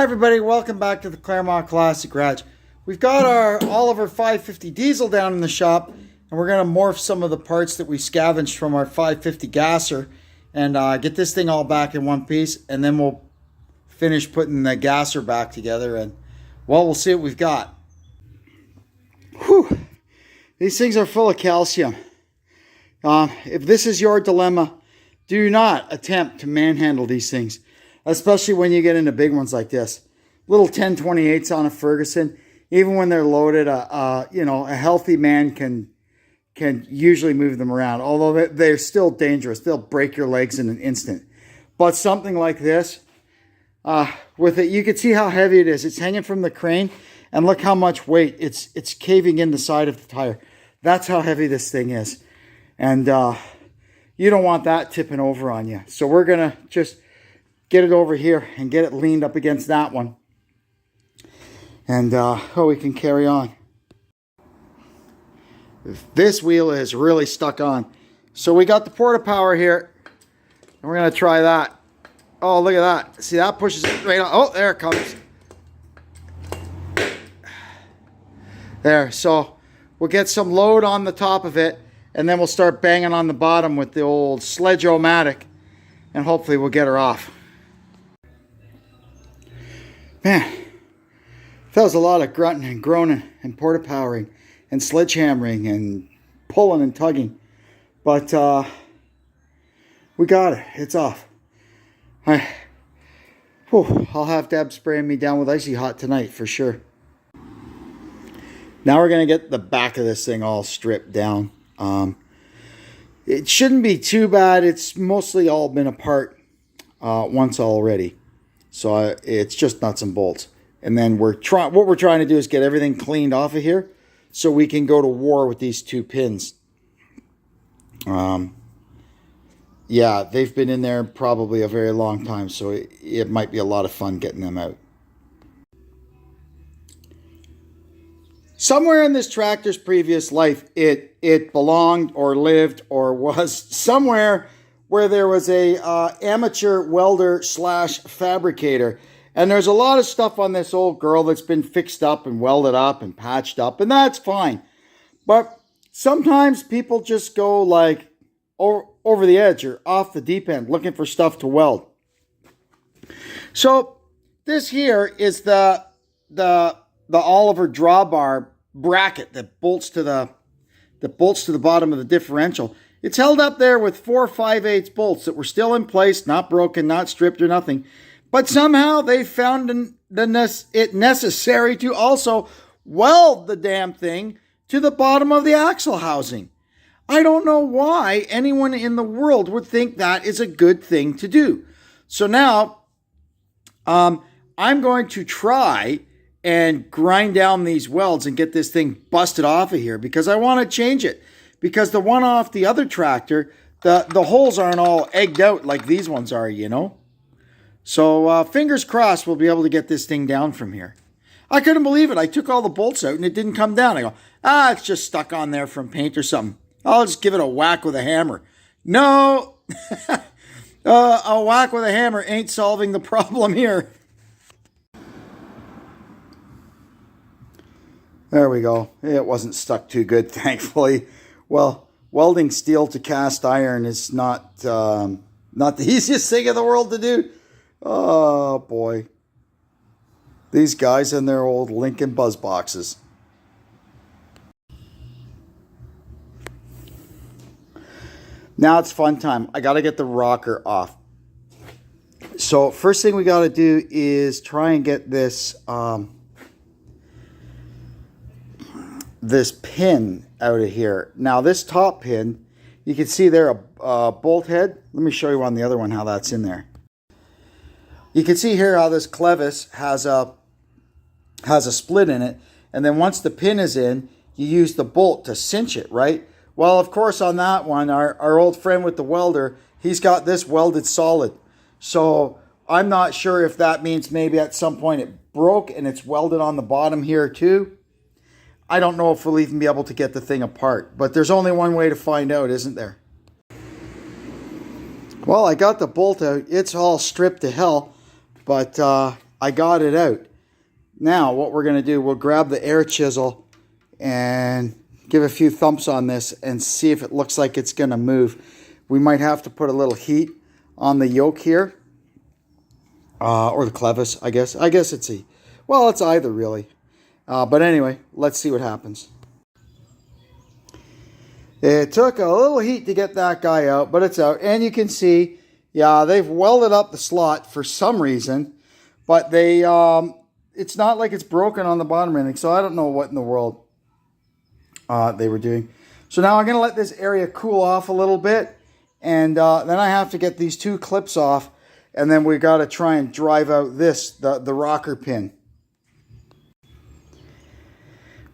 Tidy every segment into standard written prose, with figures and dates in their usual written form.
Hi everybody, welcome back to the Claremont Classic Garage. We've got our Oliver 550 diesel down in the shop, and we're going to morph some of the parts that we scavenged from our 550 gasser and get this thing all back in one piece, and then we'll finish putting the gasser back together, and well, we'll see what we've got. Whew. These things are full of calcium. If this is your dilemma, do not attempt to manhandle these things, especially when you get into big ones like this. Little 1028s on a Ferguson, even when they're loaded, a healthy man can usually move them around. Although they're still dangerous, they'll break your legs in an instant. But something like this, with it, you can see how heavy it is. It's hanging from the crane, and look how much weight it's caving in the side of the tire. That's how heavy this thing is, and you don't want that tipping over on you. So we're gonna just get it over here and get it leaned up against that one. And we can carry on. This wheel is really stuck on. So we got the Porta Power here, and we're gonna try that. Oh, look at that. See, that pushes it right on. Oh, there it comes. There, so we'll get some load on the top of it, and then we'll start banging on the bottom with the old Sledge-O-Matic, and hopefully we'll get her off. Man, that was a lot of grunting and groaning and porta powering and sledgehammering and pulling and tugging. But we got it. It's off. I'll have Deb spraying me down with Icy Hot tonight for sure. Now we're going to get the back of this thing all stripped down. It shouldn't be too bad. It's mostly all been apart once already. So it's just nuts and bolts. And then what we're trying to do is get everything cleaned off of here so we can go to war with these two pins. Yeah, they've been in there probably a very long time, so it might be a lot of fun getting them out. Somewhere in this tractor's previous life, it belonged or lived or was somewhere where there was a amateur welder / fabricator. And there's a lot of stuff on this old girl that's been fixed up and welded up and patched up, and that's fine. But sometimes people just go like over the edge or off the deep end looking for stuff to weld. So this here is the Oliver drawbar bracket that bolts to the bottom of the differential. It's held up there with 4 5/8 bolts that were still in place, not broken, not stripped or nothing. But somehow they found it necessary to also weld the damn thing to the bottom of the axle housing. I don't know why anyone in the world would think that is a good thing to do. So now I'm going to try and grind down these welds and get this thing busted off of here, because I want to change it. Because the one off the other tractor, the holes aren't all egged out like these ones are, you know. So fingers crossed we'll be able to get this thing down from here. I couldn't believe it. I took all the bolts out and it didn't come down. I go, it's just stuck on there from paint or something. I'll just give it a whack with a hammer. No, a whack with a hammer ain't solving the problem here. There we go. It wasn't stuck too good, thankfully. Well, welding steel to cast iron is not the easiest thing in the world to do. Oh, boy. These guys and their old Lincoln buzz boxes. Now it's fun time. I got to get the rocker off. So first thing we got to do is try and get this this pin out of here. Now this top pin, you can see there a bolt head. Let me show you on the other one how that's in there. You can see here how this clevis has a split in it, and then once the pin is in, you use the bolt to cinch it, right? Well, of course, on that one, our old friend with the welder, he's got this welded solid. So I'm not sure if that means maybe at some point it broke and it's welded on the bottom here too. I don't know if we'll even be able to get the thing apart, but there's only one way to find out, isn't there? Well, I got the bolt out. It's all stripped to hell, but I got it out. Now what we're going to do, we'll grab the air chisel and give a few thumps on this and see if it looks like it's going to move. We might have to put a little heat on the yoke here. Or the clevis, I guess. I guess it's it's either really. But anyway, let's see what happens. It took a little heat to get that guy out, but it's out. And you can see, yeah, they've welded up the slot for some reason. But they, it's not like it's broken on the bottom or anything. So I don't know what in the world they were doing. So now I'm going to let this area cool off a little bit. And then I have to get these two clips off. And then we got to try and drive out the rocker pin.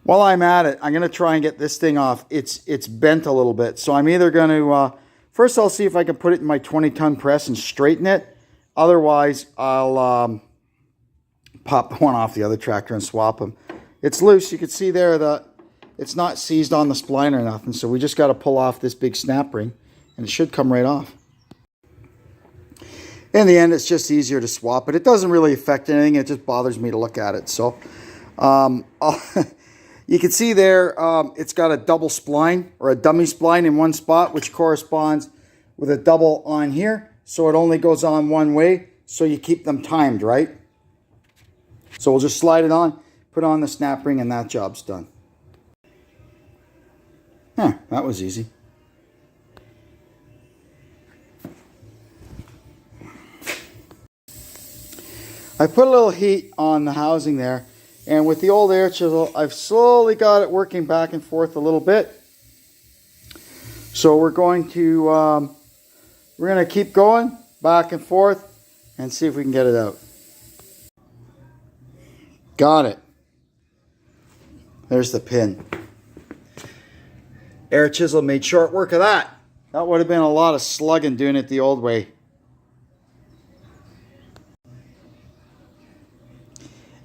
While I'm at it, I'm going to try and get this thing off. It's bent a little bit. So I'm either going to, first I'll see if I can put it in my 20-ton press and straighten it. Otherwise, I'll pop one off the other tractor and swap them. It's loose. You can see there that it's not seized on the spline or nothing. So we just got to pull off this big snap ring and it should come right off. In the end, it's just easier to swap it. It doesn't really affect anything. It just bothers me to look at it. So you can see there, it's got a double spline or a dummy spline in one spot, which corresponds with a double on here. So it only goes on one way. So you keep them timed, right? So we'll just slide it on, put on the snap ring, and that job's done. That was easy. I put a little heat on the housing there, and with the old air chisel, I've slowly got it working back and forth a little bit. So we're going to keep going back and forth and see if we can get it out. Got it. There's the pin. Air chisel made short work of that. That would have been a lot of slugging doing it the old way.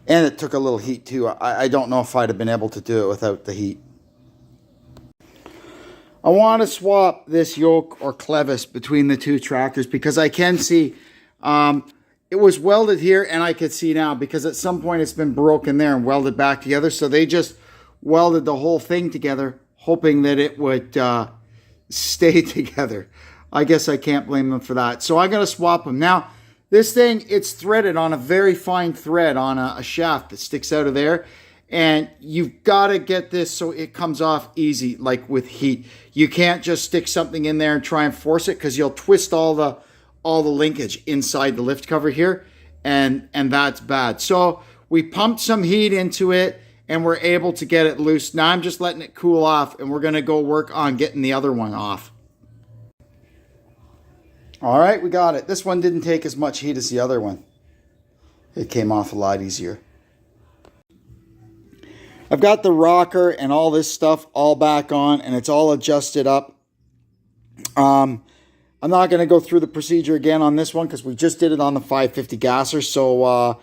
And it took a little heat too. I don't know if I'd have been able to do it without the heat. I want to swap this yoke or clevis between the two tractors because I can see it was welded here and I could see now because at some point it's been broken there and welded back together. So they just welded the whole thing together hoping that it would stay together. I guess I can't blame them for that. So I'm going to swap them. Now, this thing, it's threaded on a very fine thread on a shaft that sticks out of there. And you've got to get this so it comes off easy, like with heat. You can't just stick something in there and try and force it because you'll twist all the linkage inside the lift cover here. And that's bad. So we pumped some heat into it and we're able to get it loose. Now I'm just letting it cool off and we're going to go work on getting the other one off. All right, we got it. This one didn't take as much heat as the other one. It came off a lot easier. I've got the rocker and all this stuff all back on and it's all adjusted up. I'm not going to go through the procedure again on this one because we just did it on the 550 gasser. So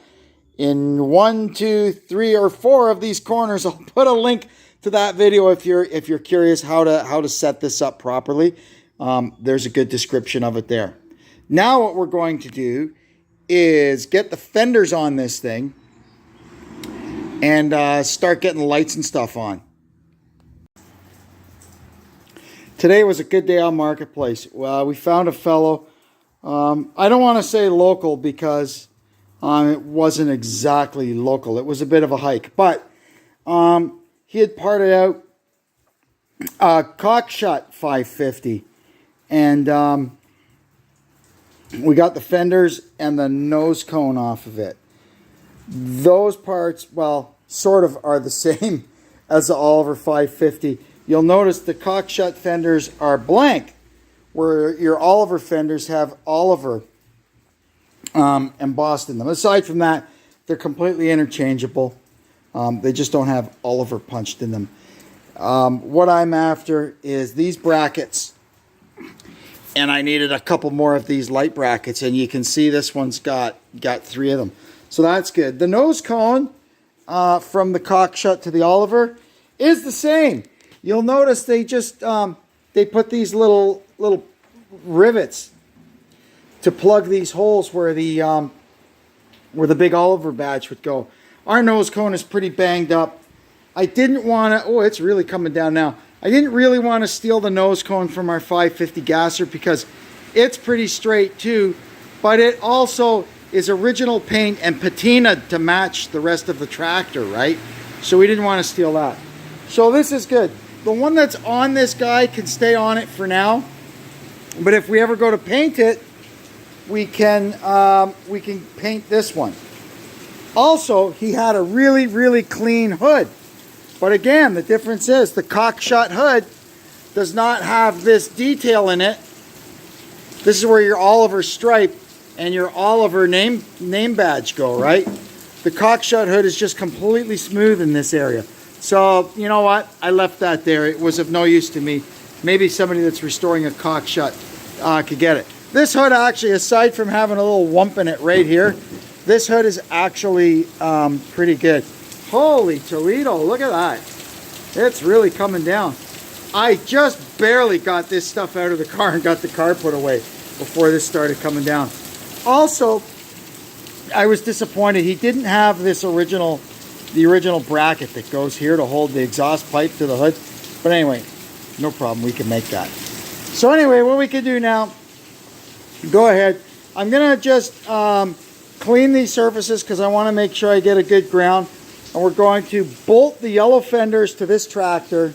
in 1, 2, 3, or 4 of these corners, I'll put a link to that video if you're curious how to set this up properly. There's a good description of it there. Now what we're going to do is get the fenders on this thing and start getting the lights and stuff on. Today was a good day on Marketplace. Well, we found a fellow. I don't want to say local because it wasn't exactly local. It was a bit of a hike. But he had parted out a Cockshut 550. And we got the fenders and the nose cone off of it. Those parts, well, sort of are the same as the Oliver 550. You'll notice the Cockshut fenders are blank, where your Oliver fenders have Oliver embossed in them. Aside from that, they're completely interchangeable. They just don't have Oliver punched in them. What I'm after is these brackets. And I needed a couple more of these light brackets. And you can see this one's got 3 of them. So that's good. The nose cone from the Cockshut to the Oliver is the same. You'll notice they just they put these little rivets to plug these holes where the where the big Oliver badge would go. Our nose cone is pretty banged up. I didn't want to, oh, it's really coming down now. I didn't really want to steal the nose cone from our 550 gasser because it's pretty straight too, but it also is original paint and patinaed to match the rest of the tractor, right? So we didn't want to steal that. So this is good. The one that's on this guy can stay on it for now, but if we ever go to paint it, we can paint this one. Also, he had a really, really clean hood. But again, the difference is the cockshut hood does not have this detail in it. This is where your Oliver stripe and your Oliver name badge go, right? The cockshut hood is just completely smooth in this area. So, you know what? I left that there. It was of no use to me. Maybe somebody that's restoring a cockshut could get it. This hood actually, aside from having a little wump in it right here, this hood is actually pretty good. Holy Toledo, look at that. It's really coming down. I just barely got this stuff out of the car and got the car put away before this started coming down. Also, I was disappointed. He didn't have this the original bracket that goes here to hold the exhaust pipe to the hood. But anyway, no problem. We can make that. So anyway, what we can do now, go ahead. I'm going to just clean these surfaces because I want to make sure I get a good ground. And we're going to bolt the yellow fenders to this tractor.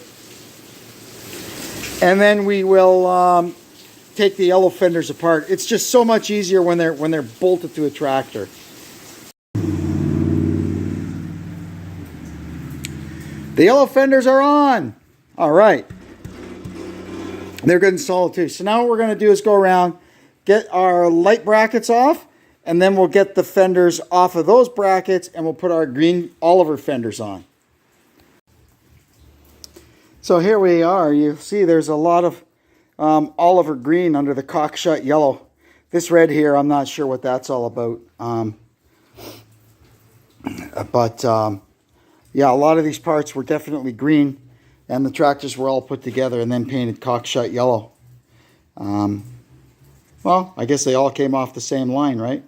And then we will take the yellow fenders apart. It's just so much easier when they're bolted to a tractor. The yellow fenders are on. All right. They're good and solid too. So now what we're going to do is go around, get our light brackets off, and then we'll get the fenders off of those brackets and we'll put our green Oliver fenders on. So here we are. You see there's a lot of Oliver green under the cockshut yellow. This red here, I'm not sure what that's all about. Yeah, a lot of these parts were definitely green and the tractors were all put together and then painted cockshut yellow. Well, I guess they all came off the same line, right?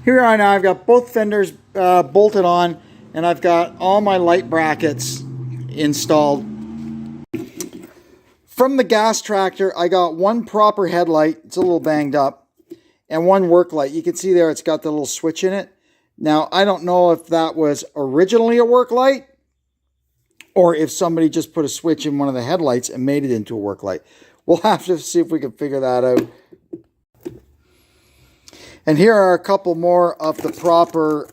Here we are now. I've got both fenders bolted on and I've got all my light brackets installed. From the gas tractor, I got one proper headlight. It's a little banged up. And one work light. You can see there it's got the little switch in it. Now, I don't know if that was originally a work light or if somebody just put a switch in one of the headlights and made it into a work light. We'll have to see if we can figure that out. And here are a couple more of the proper,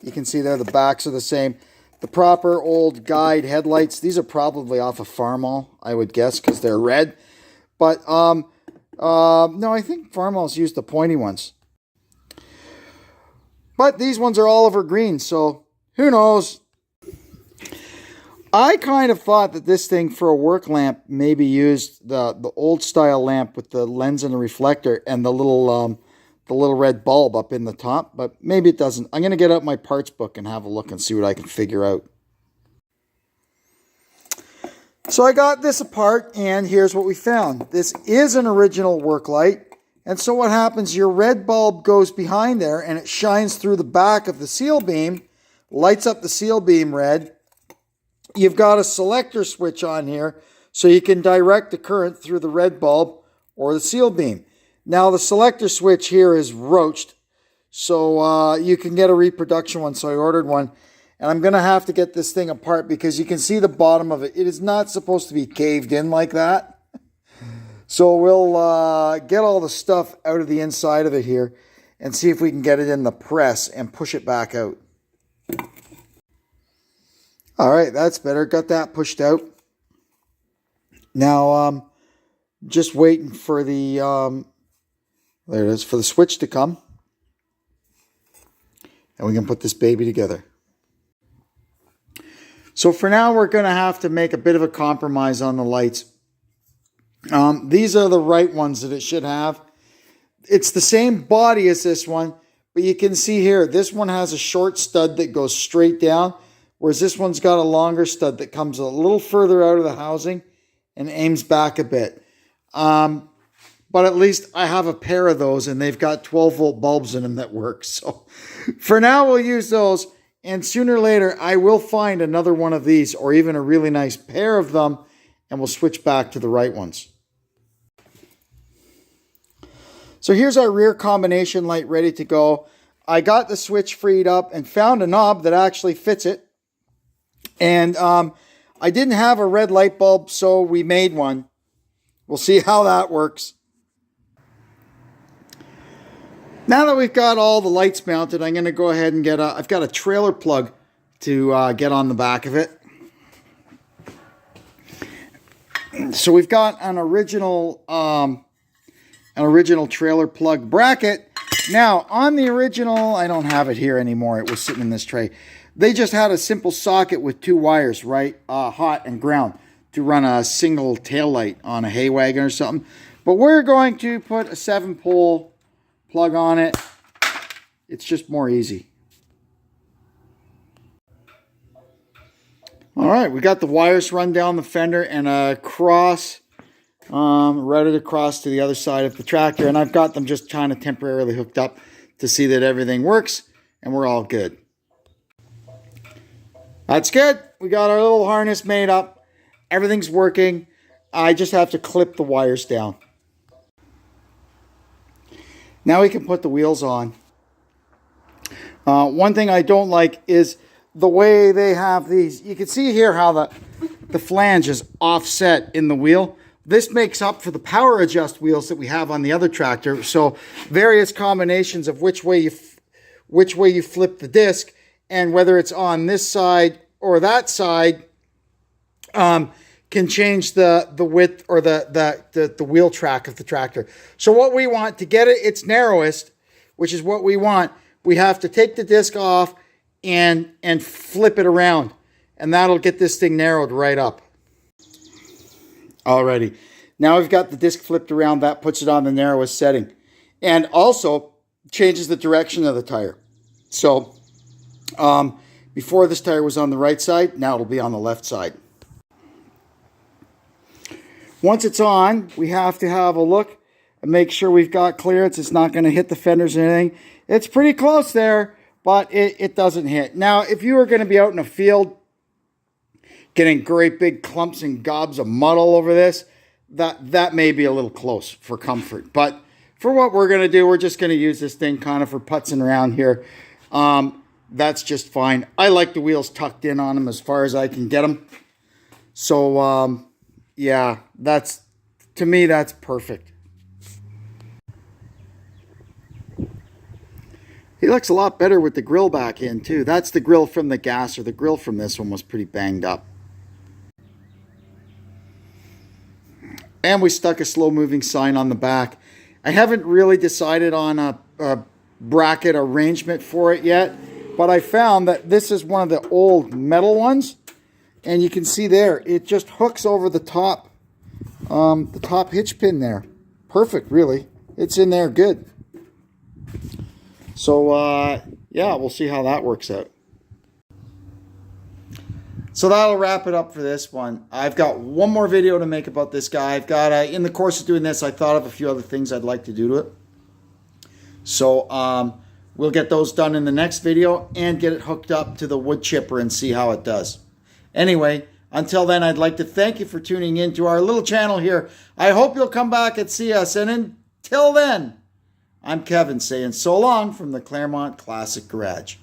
you can see there the backs are the same. The proper old guide headlights. These are probably off of Farmall, I would guess, because they're red. But, no, I think Farmall's used the pointy ones. But these ones are Oliver green, so who knows? I kind of thought that this thing for a work lamp maybe used the old style lamp with the lens and the reflector and the little red bulb up in the top, but maybe it doesn't. I'm going to get out my parts book and have a look and see what I can figure out. So I got this apart and here's what we found. This is an original work light. And so what happens, your red bulb goes behind there and it shines through the back of the seal beam, lights up the seal beam red. You've got a selector switch on here so you can direct the current through the red bulb or the seal beam. Now the selector switch here is roached, so you can get a reproduction one, so I ordered one. And I'm going to have to get this thing apart because you can see the bottom of it. It is not supposed to be caved in like that. So we'll get all the stuff out of the inside of it here and see if we can get it in the press and push it back out. All right, that's better. Got that pushed out. Now, just waiting for the, there it is, for the switch to come. And we can put this baby together. So for now, we're going to have to make a bit of a compromise on the lights. These are the right ones that it should have. It's the same body as this one, but you can see here, this one has a short stud that goes straight down, whereas this one's got a longer stud that comes a little further out of the housing and aims back a bit. but at least I have a pair of those and they've got 12-volt bulbs in them that work. So for now, we'll use those. And sooner or later, I will find another one of these or even a really nice pair of them, and we'll switch back to the right ones. So here's our rear combination light ready to go. I got the switch freed up and found a knob that actually fits it. And I didn't have a red light bulb, so we made one. We'll see how that works. Now that we've got all the lights mounted, I'm going to go ahead and I've got a trailer plug to get on the back of it. So we've got an original trailer plug bracket. Now, on the original, I don't have it here anymore. It was sitting in this tray. They just had a simple socket with 2 wires, right? Hot and ground to run a single tail light on a hay wagon or something. But we're going to put a 7-pole plug on it. It's just more easy. All right, we got the wires run down the fender and across, routed across to the other side of the tractor. And I've got them just kind of temporarily hooked up to see that everything works, and we're all good. That's good. We got our little harness made up. Everything's working. I just have to clip the wires down. Now we can put the wheels on. One thing I don't like is the way they have these. You can see here how the flange is offset in the wheel. This makes up for the power adjust wheels that we have on the other tractor. So various combinations of which way you flip the disc, and whether it's on this side or that side, can change the width or the wheel track of the tractor. So what we want to get it its narrowest, which is what we want, we have to take the disc off and flip it around, and that'll get this thing narrowed right up. Alrighty, now we've got the disc flipped around. That puts it on the narrowest setting, and also changes the direction of the tire. So before this tire was on the right side, now it'll be on the left side. Once it's on, we have to have a look and make sure we've got clearance. It's not going to hit the fenders or anything. It's pretty close there, but it doesn't hit. Now, if you were going to be out in a field getting great big clumps and gobs of mud all over this, that may be a little close for comfort. But for what we're going to do, we're just going to use this thing kind of for putzing around here. That's just fine. I like the wheels tucked in on them as far as I can get them. So, yeah, to me, that's perfect. He looks a lot better with the grill back in, too. That's the grill from the Gasser. The grill from this one was pretty banged up. And we stuck a slow-moving sign on the back. I haven't really decided on a bracket arrangement for it yet, but I found that this is one of the old metal ones. And you can see there, it just hooks over the top hitch pin there. Perfect, really. It's in there good. So, yeah, we'll see how that works out. So that'll wrap it up for this one. I've got one more video to make about this guy. I've got, in the course of doing this, I thought of a few other things I'd like to do to it. So, we'll get those done in the next video and get it hooked up to the wood chipper and see how it does. Anyway, until then, I'd like to thank you for tuning in to our little channel here. I hope you'll come back and see us. And until then, I'm Kevin saying so long from the Claremont Classic Garage.